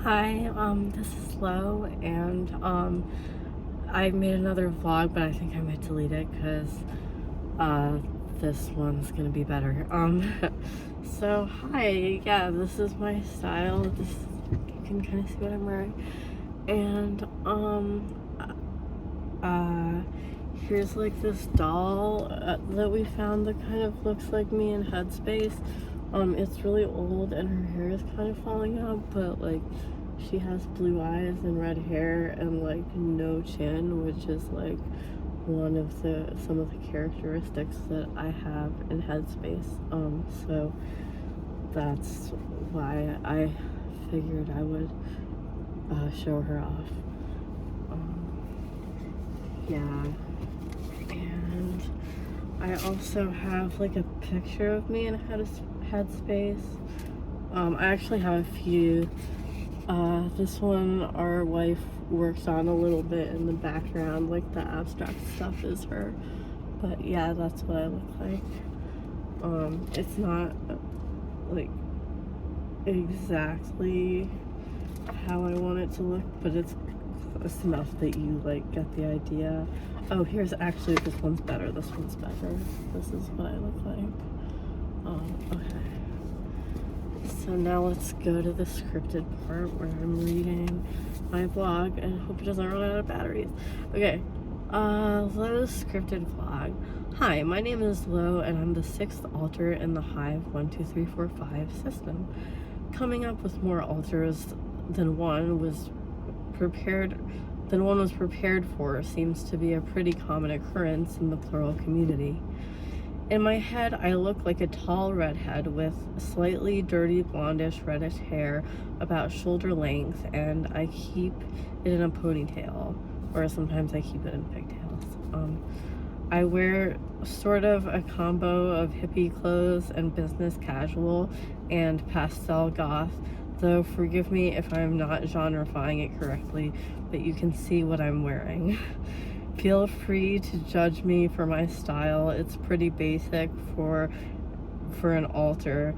Hi, this is Lo, and I made another vlog, but I think I might delete it because this one's gonna be better. So hi, yeah, this is my style. This You can kind of see what I'm wearing, and here's like this doll that we found that kind of looks like me in Headspace. It's really old and her hair is kind of falling out, but like she has blue eyes and red hair and like no chin, which is like some of the characteristics that I have in Headspace. So that's why I figured I would show her off. Yeah, and I also have like a picture of me in Headspace. I actually have a few. This one our wife works on a little bit in the background, like the abstract stuff is her. But yeah, that's what I look like. It's not like exactly how I want it to look, but it's close enough that you like get the idea. Oh, here's actually, this one's better. This one's better. This is what I look like. Okay. So now let's go to the scripted part where I'm reading my blog and hope it doesn't run out of batteries. Okay. Lo's scripted vlog. Hi, my name is Lo, and I'm the 6th alter in the Hive 1, 2, 3, 4, 5 system. Coming up with more alters than one was prepared for seems to be a pretty common occurrence in the plural community. In my head, I look like a tall redhead with slightly dirty blondish reddish hair about shoulder length, and I keep it in a ponytail, or sometimes I keep it in pigtails. I wear sort of a combo of hippie clothes and business casual and pastel goth, though forgive me if I'm not genrifying it correctly, but you can see what I'm wearing. Feel free to judge me for my style. It's pretty basic for an alter,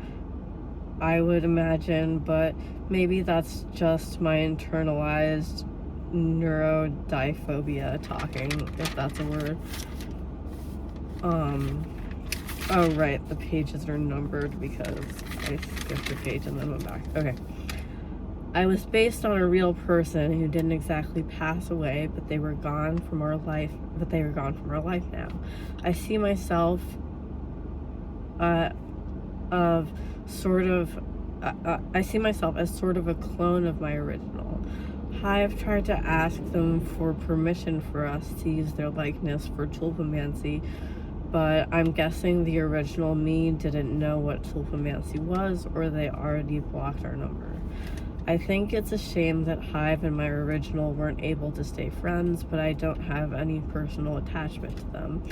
I would imagine, but maybe that's just my internalized neurodiphobia talking, if that's a word. Oh right, the pages are numbered because I skipped a page and then went back. Okay. I was based on a real person who didn't exactly pass away, but they were gone from our life now. I see myself I see myself as sort of a clone of my original. I've tried to ask them for permission for us to use their likeness for tulpamancy, but I'm guessing the original me didn't know what tulpamancy was, or they already blocked our number. I think it's a shame that Hive and my original weren't able to stay friends, but I don't have any personal attachment to them.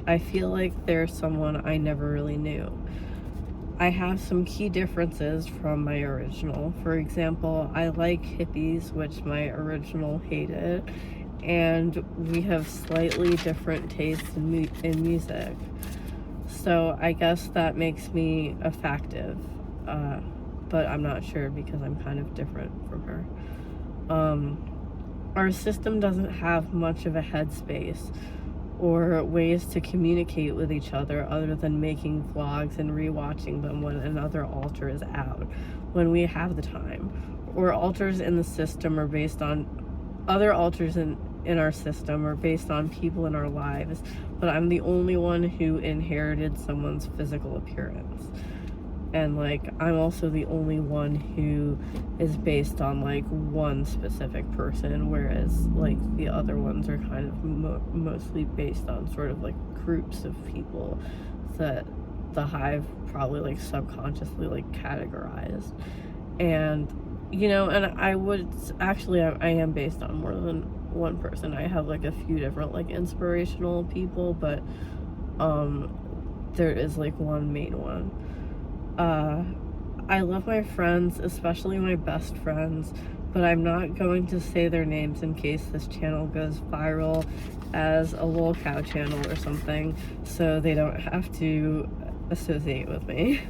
I feel like they're someone I never really knew. I have some key differences from my original. For example, I like hippies, which my original hated, and we have slightly different tastes in music. So I guess that makes me effective, but I'm not sure because I'm kind of different from her. Our system doesn't have much of a headspace or ways to communicate with each other than making vlogs and rewatching them when another alter is out, when we have the time. Or alters in the system are based on other alters in our system are based on people in our lives, but I'm the only one who inherited someone's physical appearance. And like, I'm also the only one who is based on like one specific person, whereas like the other ones are kind of mostly based on sort of like groups of people that the Hive probably like subconsciously like categorized. And and I would actually, I am based on more than one person. I have like a few different like inspirational people, but there is like one main one. I love my friends, especially my best friends, but I'm not going to say their names in case this channel goes viral as a lol cow channel or something, so they don't have to associate with me.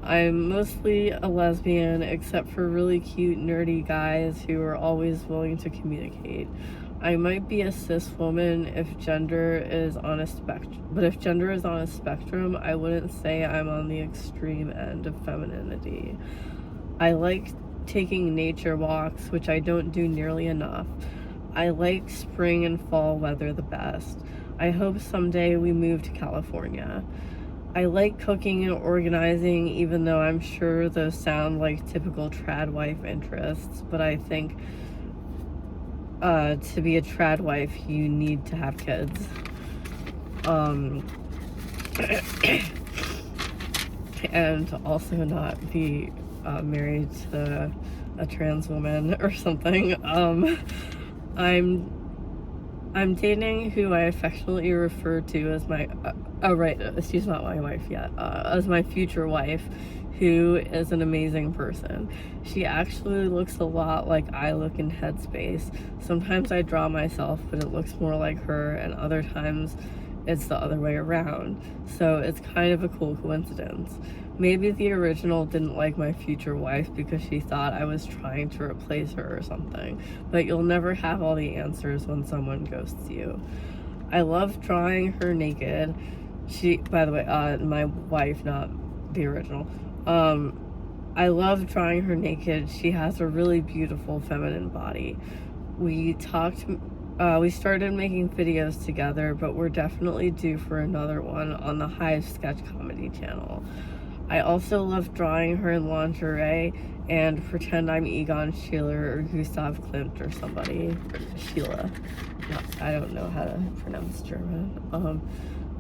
I'm mostly a lesbian, except for really cute, nerdy guys who are always willing to communicate. I might be a cis woman if gender is on a spectrum, but if gender is on a spectrum, I wouldn't say I'm on the extreme end of femininity. I like taking nature walks, which I don't do nearly enough. I like spring and fall weather the best. I hope someday we move to California. I like cooking and organizing, even though I'm sure those sound like typical trad wife interests, but I think to be a trad wife, you need to have kids. And also not be married to a trans woman or something. I'm dating who I affectionately refer to as my she's not my wife yet, as my future wife, who is an amazing person. She actually looks a lot like I look in Headspace. Sometimes I draw myself, but it looks more like her, and other times it's the other way around. So it's kind of a cool coincidence. Maybe the original didn't like my future wife because she thought I was trying to replace her or something, but you'll never have all the answers when someone ghosts you. I love drawing her naked. She, by the way, my wife, not the original. I love drawing her naked. She has a really beautiful feminine body. We started making videos together, but we're definitely due for another one on the Hive Sketch Comedy channel. I also love drawing her in lingerie and pretend I'm Egon Schiele or Gustav Klimt or somebody. Or Sheila. I don't know how to pronounce German.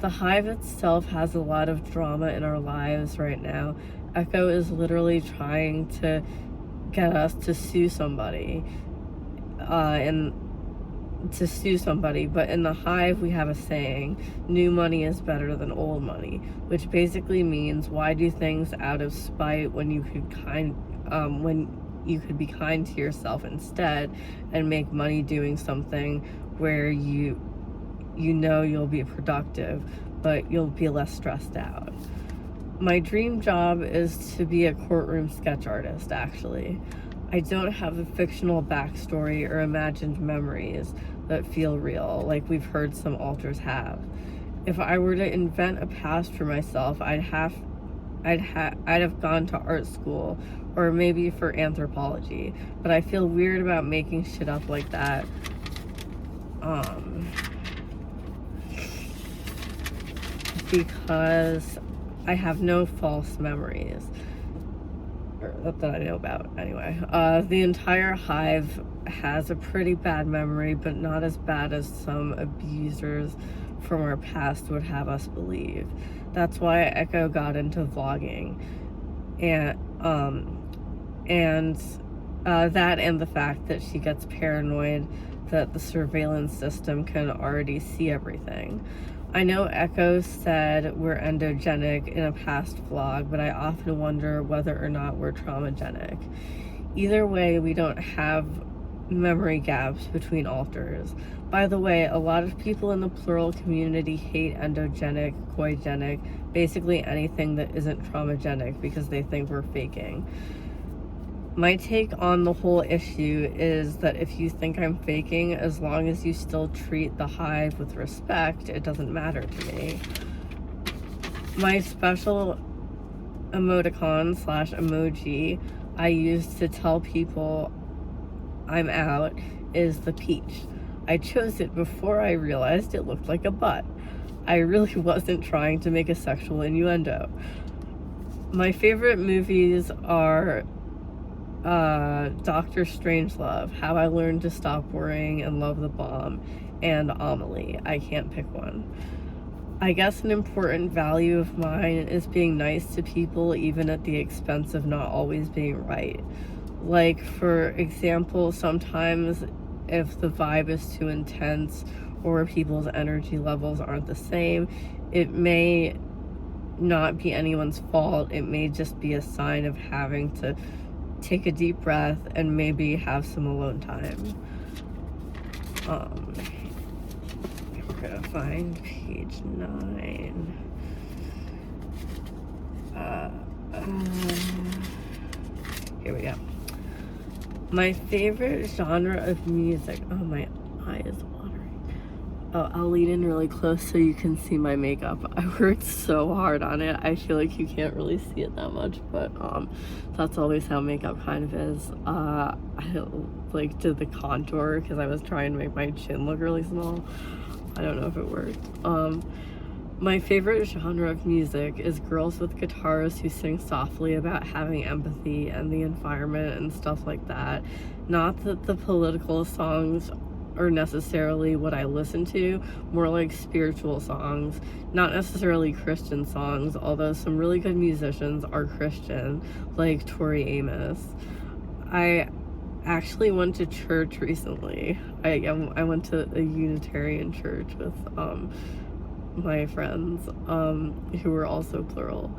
The Hive itself has a lot of drama in our lives right now. Echo is literally trying to get us to sue somebody. But in the Hive we have a saying, new money is better than old money, which basically means why do things out of spite when you could be kind to yourself instead and make money doing something where you know you'll be productive, but you'll be less stressed out. My dream job is to be a courtroom sketch artist, actually. I don't have a fictional backstory or imagined memories that feel real, like we've heard some alters have. If I were to invent a past for myself, I'd have gone to art school, or maybe for anthropology, but I feel weird about making shit up like that. Because I have no false memories. That I know about, anyway. The entire Hive has a pretty bad memory, but not as bad as some abusers from our past would have us believe. That's why Echo got into vlogging, and that and the fact that she gets paranoid that the surveillance system can already see everything. I know Echo said we're endogenic in a past vlog, but I often wonder whether or not we're traumagenic. Either way, we don't have memory gaps between alters. By the way, a lot of people in the plural community hate endogenic, goigenic, basically anything that isn't traumagenic because they think we're faking. My take on the whole issue is that if you think I'm faking, as long as you still treat the Hive with respect, it doesn't matter to me. My special emoticon/emoji I use to tell people I'm out is the peach. I chose it before I realized it looked like a butt. I really wasn't trying to make a sexual innuendo. My favorite movies are Dr. Strangelove, How I Learned to Stop Worrying and Love the Bomb, and Amelie. I can't pick one. I guess an important value of mine is being nice to people even at the expense of not always being right. Like, for example, sometimes if the vibe is too intense or people's energy levels aren't the same, it may not be anyone's fault. It may just be a sign of having to take a deep breath and maybe have some alone time. We're gonna find page 9. Here we go. My favorite genre of music. Oh, my eye is watering. Oh, I'll lean in really close so you can see my makeup. I worked so hard on it. I feel like you can't really see it that much, but that's always how makeup kind of is. I like did the contour because I was trying to make my chin look really small. I don't know if it worked. My favorite genre of music is girls with guitars who sing softly about having empathy and the environment and stuff like that. Not that the political songs are necessarily what I listen to, more like spiritual songs, not necessarily Christian songs, although some really good musicians are Christian, like Tori Amos. I actually went to church recently. I went to a Unitarian church with my friends who were also plural.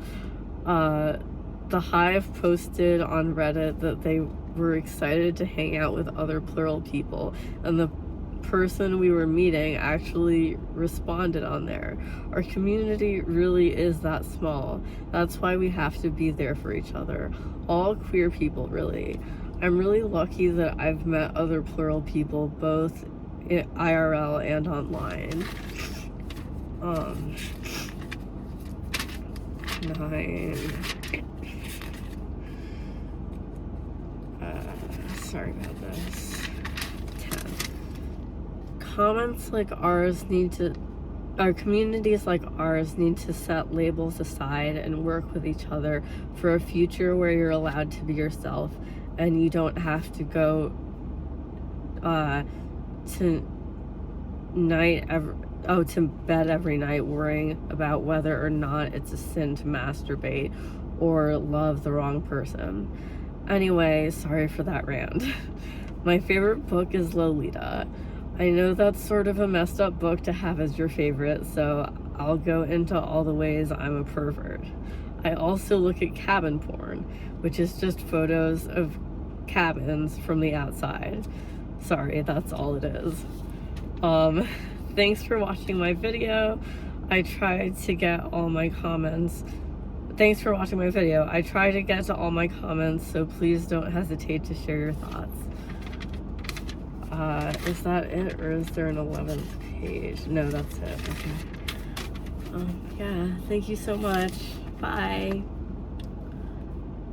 The Hive posted on Reddit that they were excited to hang out with other plural people, and the person we were meeting actually responded on there. Our community really is that small. That's why we have to be there for each other. All queer people, really. I'm really lucky that I've met other plural people both in IRL and online. 9. Sorry about this. 10. Comments like ours need to, our communities like ours need to set labels aside and work with each other for a future where you're allowed to be yourself and you don't have to go to bed every night worrying about whether or not it's a sin to masturbate or love the wrong person. Anyway, sorry for that rant. My favorite book is Lolita. I know that's sort of a messed up book to have as your favorite, so I'll go into all the ways I'm a pervert. I also look at cabin porn, which is just photos of cabins from the outside. Sorry, that's all it is. Thanks for watching my video. I tried to get all my comments. Thanks for watching my video. I try to get to all my comments, so please don't hesitate to share your thoughts. Is that it, or is there an 11th page? No, that's it. Okay. Yeah, thank you so much. Bye.